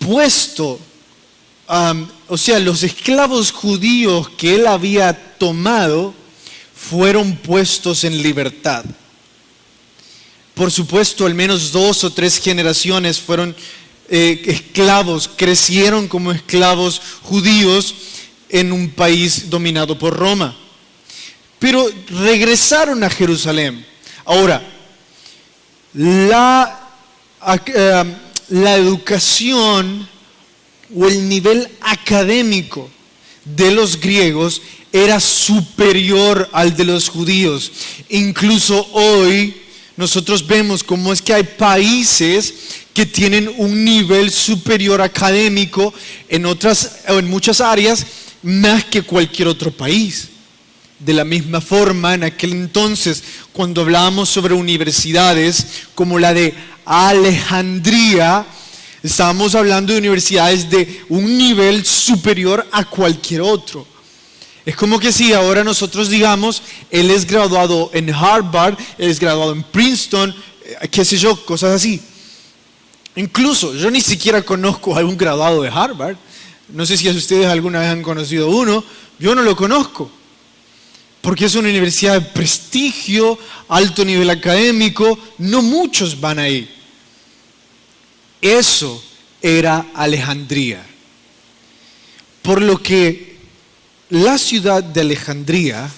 puesto, o sea, los esclavos judíos que él había tomado fueron puestos en libertad. Por supuesto, al menos 2 o 3 generaciones fueron esclavos, crecieron como esclavos judíos en un país dominado por Roma. Pero regresaron a Jerusalén. Ahora, la educación o el nivel académico de los griegos era superior al de los judíos. Incluso hoy nosotros vemos cómo es que hay países que tienen un nivel superior académico en muchas áreas más que cualquier otro país. De la misma forma, en aquel entonces, cuando hablábamos sobre universidades como la de Alejandría, estábamos hablando de universidades de un nivel superior a cualquier otro. Es como que si ahora nosotros digamos, él es graduado en Harvard, él es graduado en Princeton, qué sé yo, cosas así. Incluso yo ni siquiera conozco a algún graduado de Harvard. No sé si ustedes alguna vez han conocido uno. Yo no lo conozco. Porque es una universidad de prestigio, alto nivel académico. No muchos van ahí. Eso era Alejandría. Por lo que la ciudad de Alejandría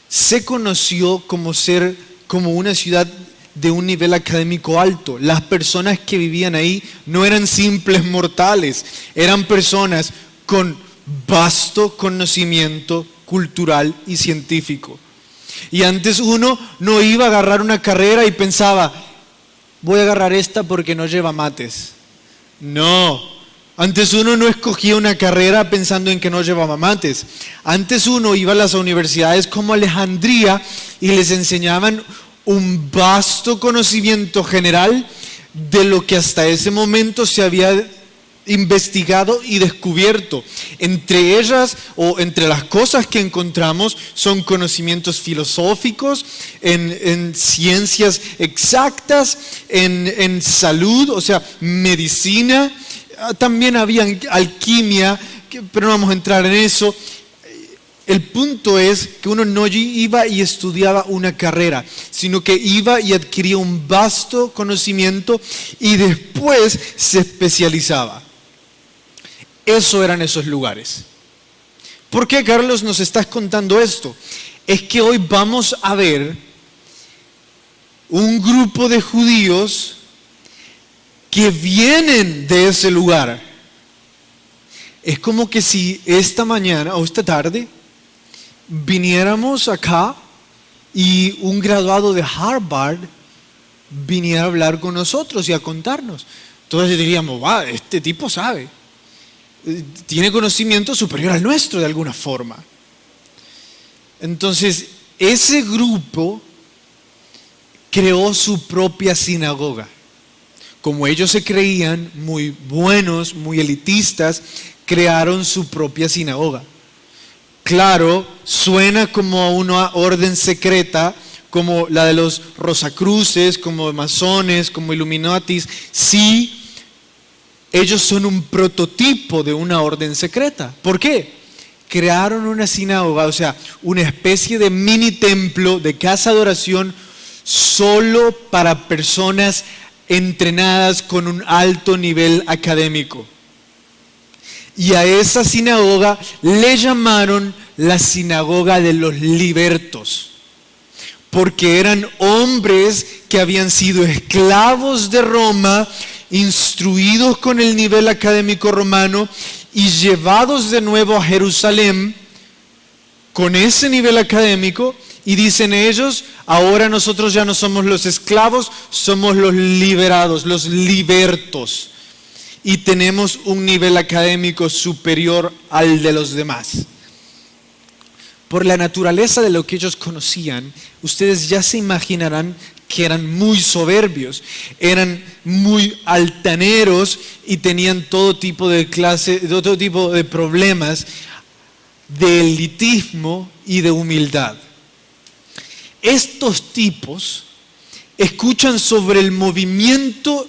se conoció como una ciudad de un nivel académico alto. Las personas que vivían ahí no eran simples mortales, eran personas con vasto conocimiento cultural y científico. Y antes uno no iba a agarrar una carrera y pensaba, voy a agarrar esta porque no lleva mates. No, antes uno no escogía una carrera pensando en que no llevaba mates. Antes uno iba a las universidades como Alejandría y les enseñaban un vasto conocimiento general de lo que hasta ese momento se había investigado y descubierto. Entre ellas, o entre las cosas que encontramos, son conocimientos filosóficos, en ciencias exactas, en salud, o sea, medicina. También había alquimia, pero no vamos a entrar en eso. El punto es que uno no iba y estudiaba una carrera, sino que iba y adquiría un vasto conocimiento y después se especializaba. Eso eran esos lugares. ¿Por qué, Carlos, nos estás contando esto? Es que hoy vamos a ver un grupo de judíos que vienen de ese lugar. Es como que si esta mañana o esta tarde viniéramos acá y un graduado de Harvard viniera a hablar con nosotros y a contarnos. Entonces diríamos, este tipo sabe, tiene conocimiento superior al nuestro de alguna forma. Entonces, ese grupo creó su propia sinagoga. Como ellos se creían muy buenos, muy elitistas, crearon su propia sinagoga. Claro, suena como a una orden secreta, como la de los Rosacruces, como masones, como Illuminatis. Sí, ellos son un prototipo de una orden secreta. ¿Por qué? Crearon una sinagoga, o sea, una especie de mini templo, de casa de oración, solo para personas entrenadas con un alto nivel académico. Y a esa sinagoga le llamaron la sinagoga de los libertos, porque eran hombres que habían sido esclavos de Roma, instruidos con el nivel académico romano y llevados de nuevo a Jerusalén con ese nivel académico, y dicen ellos, ahora nosotros ya no somos los esclavos, somos los liberados, los libertos. Y tenemos un nivel académico superior al de los demás. Por la naturaleza de lo que ellos conocían, ustedes ya se imaginarán que eran muy soberbios, eran muy altaneros y tenían todo tipo de problemas de elitismo y de humildad. Estos tipos escuchan sobre el movimiento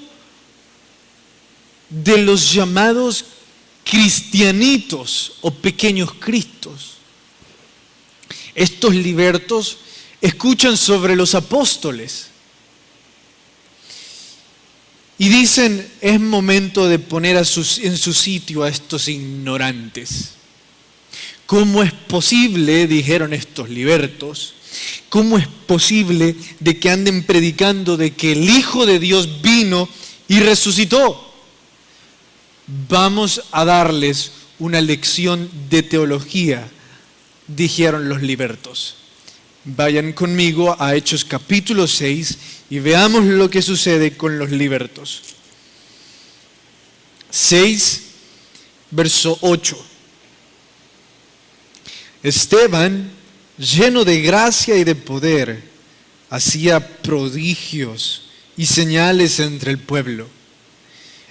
de los llamados cristianitos o pequeños cristos. Estos libertos escuchan sobre los apóstoles y dicen: es momento de poner en su sitio a estos ignorantes. ¿Cómo es posible, dijeron estos libertos, cómo es posible de que anden predicando de que el Hijo de Dios vino y resucitó? Vamos a darles una lección de teología, dijeron los libertos. Vayan conmigo a Hechos capítulo 6 y veamos lo que sucede con los libertos. 6, verso 8. Esteban, lleno de gracia y de poder, hacía prodigios y señales entre el pueblo.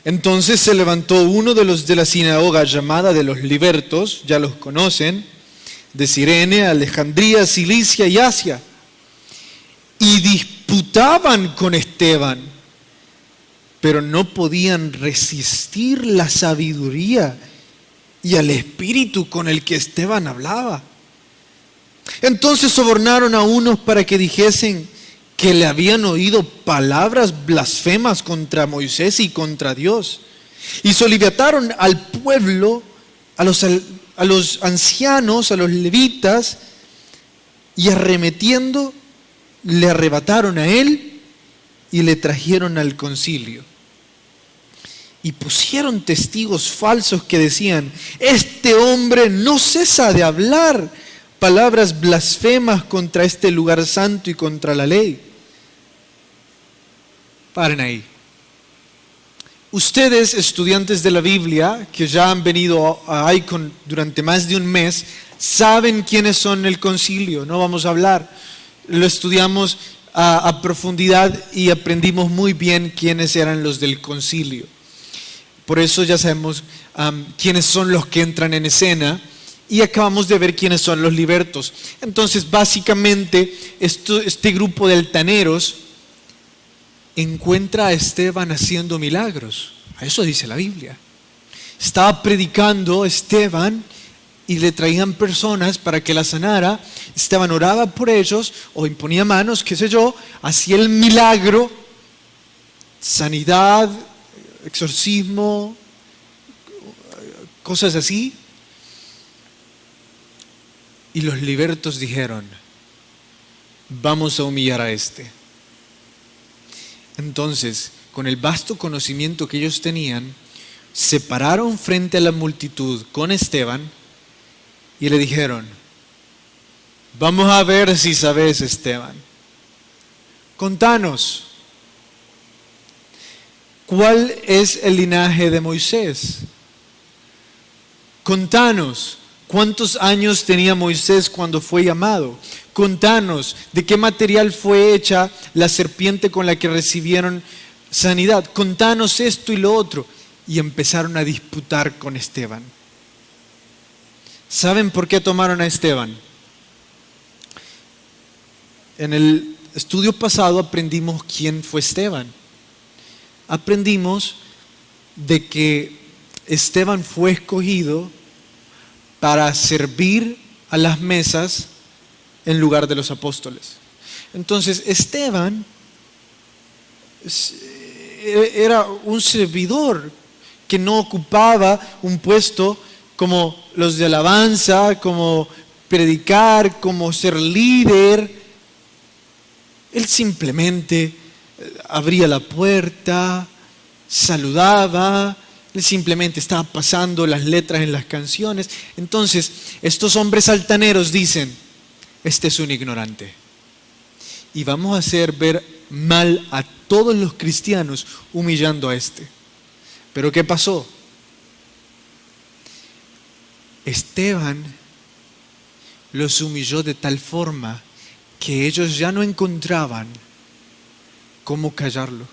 Entonces se levantó uno de los de la sinagoga llamada de los libertos, ya los conocen, de Cirene, Alejandría, Cilicia y Asia, y disputaban con Esteban, pero no podían resistir la sabiduría y al espíritu con el que Esteban hablaba. Entonces sobornaron a unos para que dijesen que le habían oído palabras blasfemas contra Moisés y contra Dios. Y solivataron al pueblo, a los ancianos, a los levitas, y arremetiendo, le arrebataron a él y le trajeron al concilio. Y pusieron testigos falsos que decían: este hombre no cesa de hablar palabras blasfemas contra este lugar santo y contra la ley. Paren ahí. Ustedes, estudiantes de la Biblia, que ya han venido a Icon durante más de un mes, saben quiénes son el concilio. No vamos a hablar. Lo estudiamos a profundidad y aprendimos muy bien quiénes eran los del concilio. Por eso ya sabemos quiénes son los que entran en escena y acabamos de ver quiénes son los libertos. Entonces, básicamente, este grupo de altaneros encuentra a Esteban haciendo milagros. A eso dice la Biblia. Estaba predicando Esteban y le traían personas para que la sanara. Esteban oraba por ellos o imponía manos, qué sé yo, hacía el milagro, sanidad, exorcismo, cosas así. Y los libertos dijeron: vamos a humillar a este. Entonces, con el vasto conocimiento que ellos tenían, se pararon frente a la multitud con Esteban y le dijeron: vamos a ver si sabes, Esteban. Contanos, ¿cuál es el linaje de Moisés? Contanos, ¿cuántos años tenía Moisés cuando fue llamado? Contanos, ¿de qué material fue hecha la serpiente con la que recibieron sanidad? Contanos esto y lo otro. Y empezaron a disputar con Esteban. ¿Saben por qué tomaron a Esteban? En el estudio pasado aprendimos quién fue Esteban. Aprendimos de que Esteban fue escogido para servir a las mesas en lugar de los apóstoles. Entonces, Esteban era un servidor que no ocupaba un puesto como los de alabanza, como predicar, como ser líder. Él simplemente abría la puerta, saludaba, él simplemente estaba pasando las letras en las canciones. Entonces, estos hombres altaneros dicen: este es un ignorante. Y vamos a hacer ver mal a todos los cristianos humillando a este. Pero ¿qué pasó? Esteban los humilló de tal forma que ellos ya no encontraban cómo callarlo.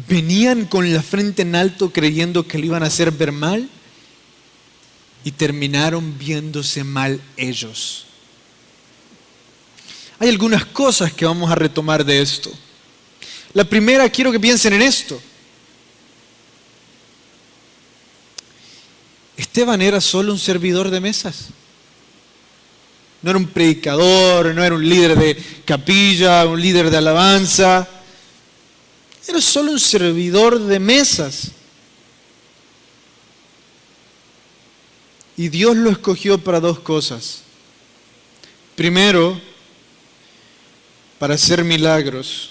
Venían con la frente en alto creyendo que le iban a hacer ver mal y terminaron viéndose mal ellos. Hay algunas cosas que vamos a retomar de esto. La primera, quiero que piensen en esto. Esteban era solo un servidor de mesas. No era un predicador, no era un líder de capilla, un líder de alabanza. Era solo un servidor de mesas. Y Dios lo escogió para dos cosas. Primero, para hacer milagros.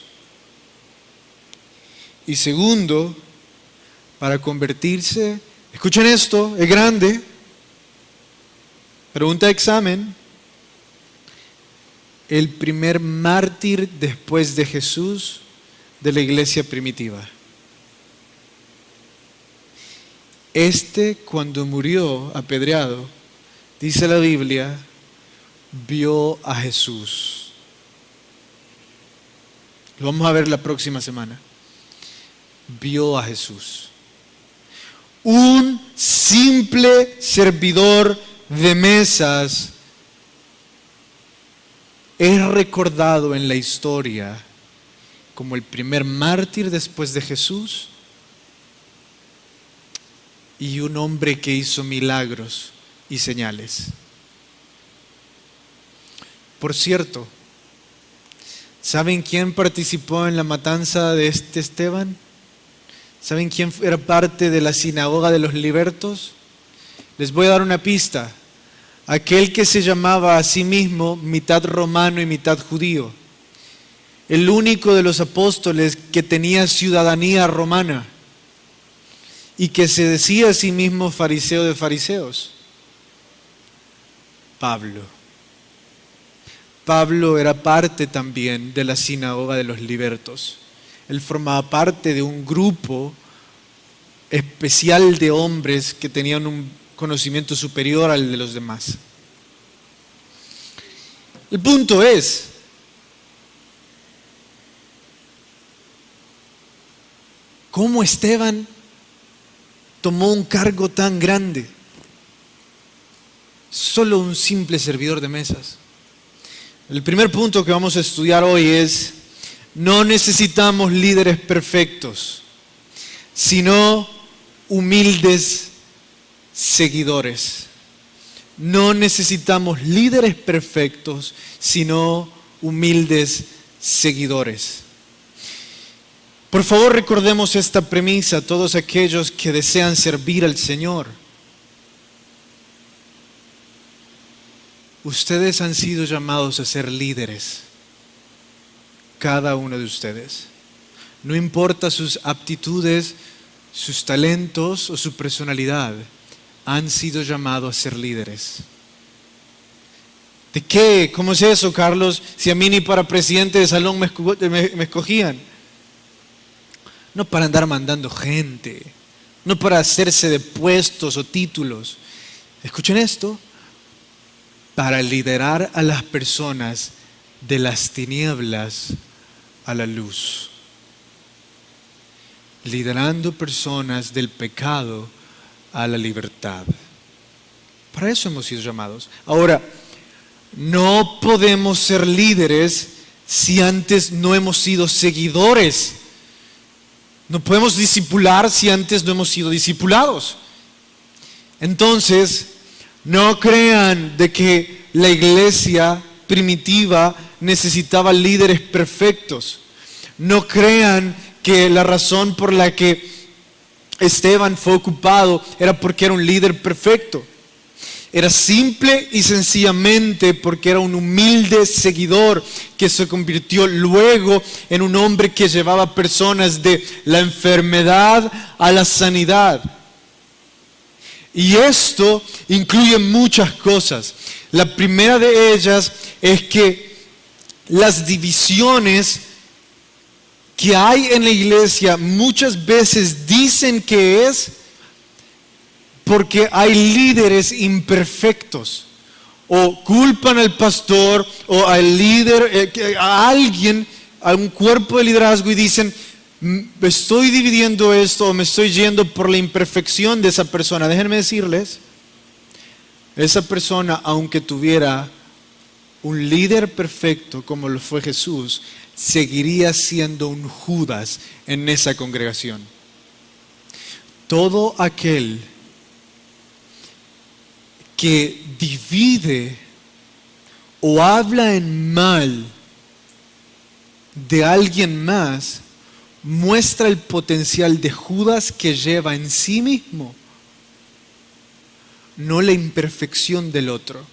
Y segundo, para convertirse, escuchen esto, es grande, pregunta de examen, el primer mártir después de Jesús de la iglesia primitiva. Cuando murió apedreado, dice la Biblia, vio a Jesús. Lo vamos a ver la próxima semana. Vio a Jesús. Un simple servidor de mesas es recordado en la historia como el primer mártir después de Jesús y un hombre que hizo milagros y señales. Por cierto, ¿saben quién participó en la matanza de Esteban? ¿Saben quién era parte de la sinagoga de los libertos? Les voy a dar una pista. Aquel que se llamaba a sí mismo mitad romano y mitad judío. El único de los apóstoles que tenía ciudadanía romana y que se decía a sí mismo fariseo de fariseos. Pablo. Pablo era parte también de la sinagoga de los libertos. Él formaba parte de un grupo especial de hombres que tenían un conocimiento superior al de los demás. El punto es, ¿cómo Esteban tomó un cargo tan grande? Solo un simple servidor de mesas. El primer punto que vamos a estudiar hoy es, no necesitamos líderes perfectos, sino humildes seguidores. No necesitamos líderes perfectos, sino humildes seguidores. Por favor, recordemos esta premisa a todos aquellos que desean servir al Señor. Ustedes han sido llamados a ser líderes, cada uno de ustedes. No importa sus aptitudes, sus talentos o su personalidad, han sido llamados a ser líderes. ¿De qué? ¿Cómo es eso, Carlos? Si a mí ni para presidente de salón me escogían. No para andar mandando gente, no para hacerse de puestos o títulos. Escuchen esto, para liderar a las personas de las tinieblas a la luz. Liderando personas del pecado a la libertad. Para eso hemos sido llamados. Ahora, no podemos ser líderes si antes no hemos sido seguidores. No podemos discipular si antes no hemos sido discipulados. Entonces, no crean de que la iglesia primitiva necesitaba líderes perfectos. No crean que la razón por la que Esteban fue ocupado era porque era un líder perfecto. Era simple y sencillamente porque era un humilde seguidor que se convirtió luego en un hombre que llevaba personas de la enfermedad a la sanidad. Y esto incluye muchas cosas. La primera de ellas es que las divisiones que hay en la iglesia muchas veces dicen que es porque hay líderes imperfectos, o culpan al pastor o al líder, a alguien, a un cuerpo de liderazgo y dicen, estoy dividiendo esto o me estoy yendo por la imperfección de esa persona. Déjenme decirles, esa persona, aunque tuviera un líder perfecto como lo fue Jesús, seguiría siendo un Judas en esa congregación. Todo aquel que divide o habla en mal de alguien más, muestra el potencial de Judas que lleva en sí mismo, no la imperfección del otro.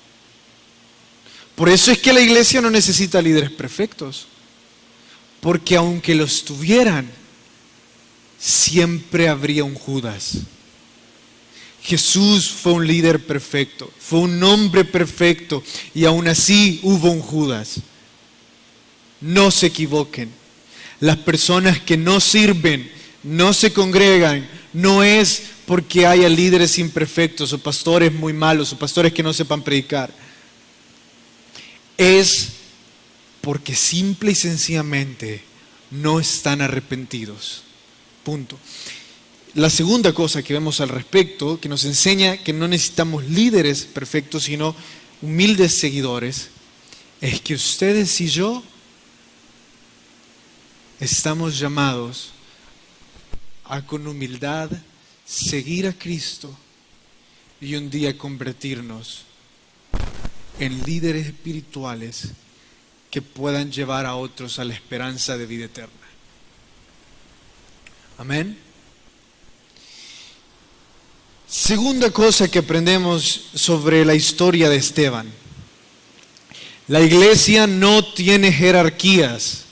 Por eso es que la iglesia no necesita líderes perfectos, porque aunque los tuvieran, siempre habría un Judas. Jesús fue un líder perfecto, fue un hombre perfecto, y aún así hubo un Judas. No se equivoquen. Las personas que no sirven, no se congregan, no es porque haya líderes imperfectos o pastores muy malos o pastores que no sepan predicar. Es porque simple y sencillamente no están arrepentidos. Punto. La segunda cosa que vemos al respecto, que nos enseña que no necesitamos líderes perfectos, sino humildes seguidores, es que ustedes y yo estamos llamados a con humildad seguir a Cristo y un día convertirnos en líderes espirituales que puedan llevar a otros a la esperanza de vida eterna. Amén. Segunda cosa que aprendemos sobre la historia de Esteban. La iglesia no tiene jerarquías,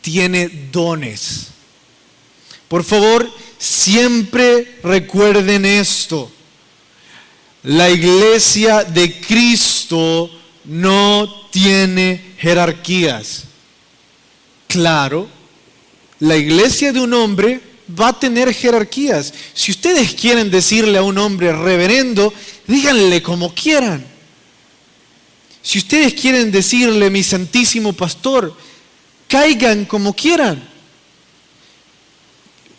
tiene dones. Por favor, siempre recuerden esto. La iglesia de Cristo no tiene jerarquías. Claro, la iglesia de un hombre va a tener jerarquías. Si ustedes quieren decirle a un hombre reverendo, díganle como quieran. Si ustedes quieren decirle mi santísimo pastor, caigan como quieran.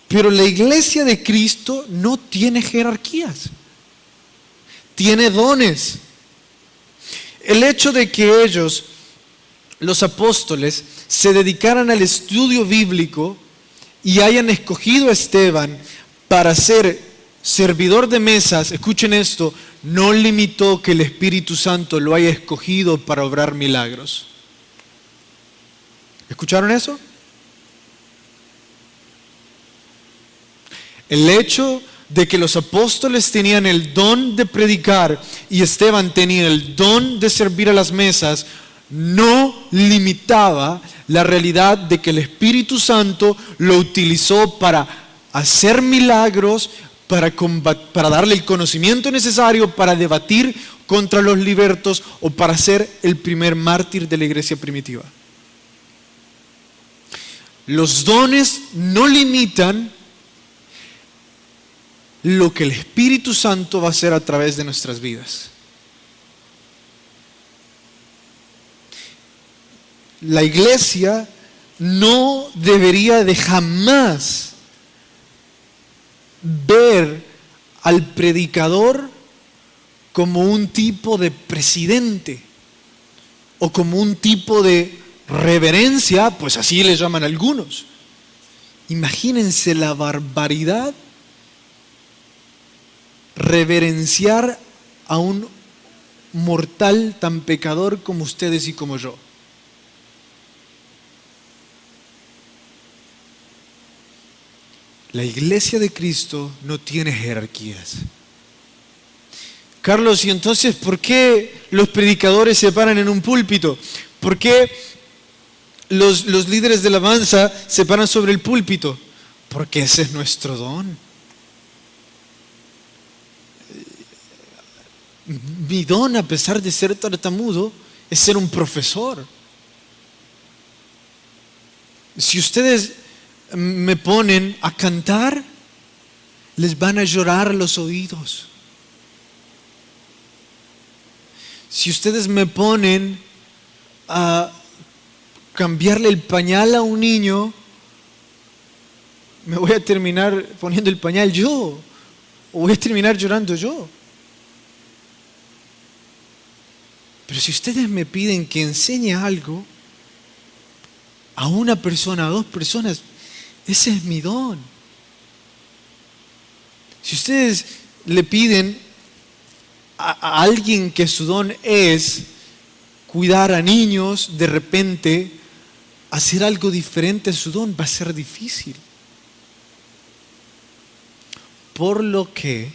Pero la iglesia de Cristo no tiene jerarquías, tiene dones. El hecho de que ellos, los apóstoles, se dedicaran al estudio bíblico y hayan escogido a Esteban para ser servidor de mesas, escuchen esto, no limitó que el Espíritu Santo lo haya escogido para obrar milagros. ¿Escucharon eso? El hecho de que los apóstoles tenían el don de predicar y Esteban tenía el don de servir a las mesas, no limitaba la realidad de que el Espíritu Santo lo utilizó para hacer milagros, para darle el conocimiento necesario para debatir contra los libertos o para ser el primer mártir de la iglesia primitiva. Los dones no limitan lo que el Espíritu Santo va a hacer a través de nuestras vidas. La iglesia no debería de jamás ver al predicador como un tipo de presidente o como un tipo de reverencia, pues así le llaman algunos. Imagínense la barbaridad, reverenciar a un mortal tan pecador como ustedes y como yo. La iglesia de Cristo no tiene jerarquías. Carlos, ¿y entonces por qué los predicadores se paran en un púlpito? ¿Por qué los líderes de alabanza se paran sobre el púlpito? Porque ese es nuestro don. Mi don, a pesar de ser tartamudo, es ser un profesor. Si ustedes me ponen a cantar, les van a llorar los oídos. Si ustedes me ponen a cambiarle el pañal a un niño, me voy a terminar poniendo el pañal yo, o voy a terminar llorando yo. Pero si ustedes me piden que enseñe algo a una persona, a dos personas, ese es mi don. Si ustedes le piden a alguien que su don es cuidar a niños, de repente hacer algo diferente a su don va a ser difícil. Por lo que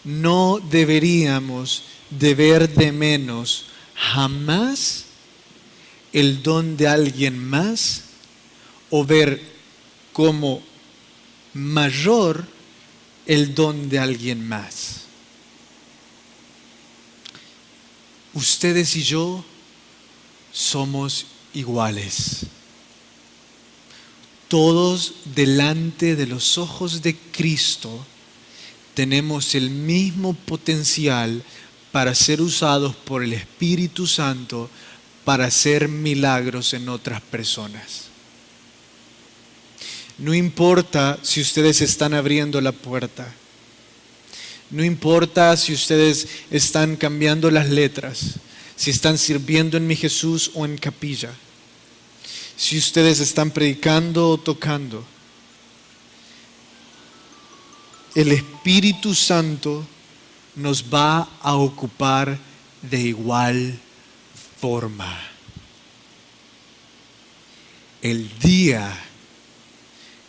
no deberíamos de ver de menos jamás el don de alguien más o ver como mayor el don de alguien más. Ustedes y yo somos iguales. Todos delante de los ojos de Cristo tenemos el mismo potencial para ser usados por el Espíritu Santo para hacer milagros en otras personas. No importa si ustedes están abriendo la puerta. No importa si ustedes están cambiando las letras, si están sirviendo en Mi Jesús o en capilla, si ustedes están predicando o tocando. El Espíritu Santo nos va a ocupar de igual forma. El día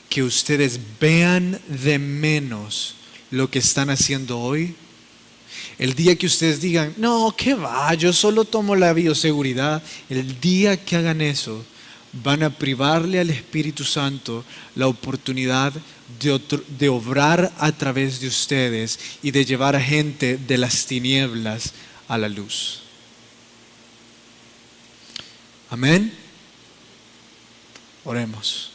que ustedes vean de menos lo que están haciendo hoy, el día que ustedes digan, no, ¿qué va? Yo solo tomo la bioseguridad. El día que hagan eso, van a privarle al Espíritu Santo la oportunidad de obrar a través de ustedes y de llevar a gente de las tinieblas a la luz. Amén. Oremos.